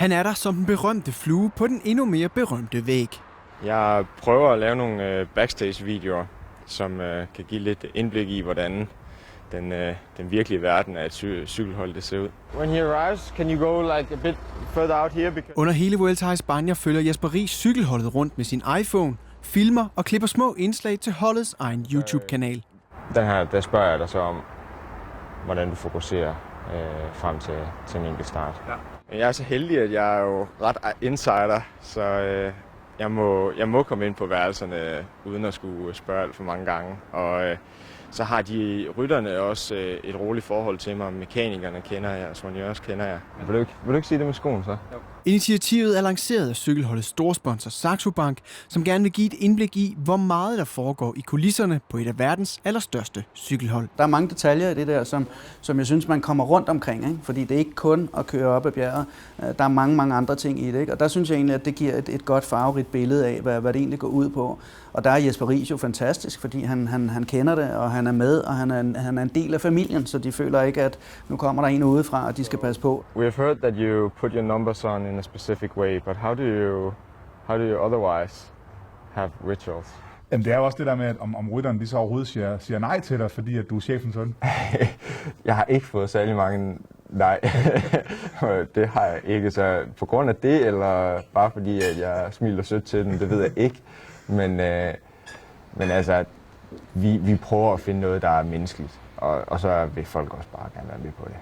Han er der som den berømte flue på den endnu mere berømte væg. Jeg prøver at lave nogle backstage-videoer, som kan give lidt indblik i, hvordan den virkelige verden af et cykelhold det ser ud. When he arrives, can you go like a bit further out here? Under hele Vuelta a España følger Jesper Riis cykelholdet rundt med sin iPhone, filmer og klipper små indslag til holdets egen YouTube-kanal. Den her, der spørger jeg dig så om, hvordan du fokuserer frem til en enkelt start. Ja. Jeg er så heldig, at jeg er jo ret insider, så jeg må komme ind på værelserne uden at skulle spørge alt for mange gange. Og så har de rytterne også et roligt forhold til mig. Mekanikerne kender jeg, og soigneurs kender jeg. Vil du ikke sige det med skoen så? Jo. Initiativet er lanceret af cykelholdets storsponsor Saxo Bank, som gerne vil give et indblik i, hvor meget der foregår i kulisserne på et af verdens allerstørste cykelhold. Der er mange detaljer i det der, som jeg synes, man kommer rundt omkring, ikke? Fordi det er ikke kun at køre op ad bjerget. Der er mange andre ting i det, ikke? Og der synes jeg egentlig, at det giver et godt farverigt billede af, hvad det egentlig går ud på. Og der er Jesper Riis jo fantastisk, fordi han kender det, og han er med, og han er en del af familien, så de føler ikke, at nu kommer der en udefra, og de skal passe på. We have heard that you put your numbers on in a specific way, but how do you otherwise have rituals? Jamen, det er jo også det der med, om rytteren de så overhovedet siger nej til dig, fordi at du er chefens søn. Jeg har ikke fået særlig mange nej. Det har jeg ikke. Så på grund af det, eller bare fordi at jeg smiler sødt til den, det ved jeg ikke. Men altså, vi prøver at finde noget, der er menneskeligt, og så vil folk også bare gerne være med på det.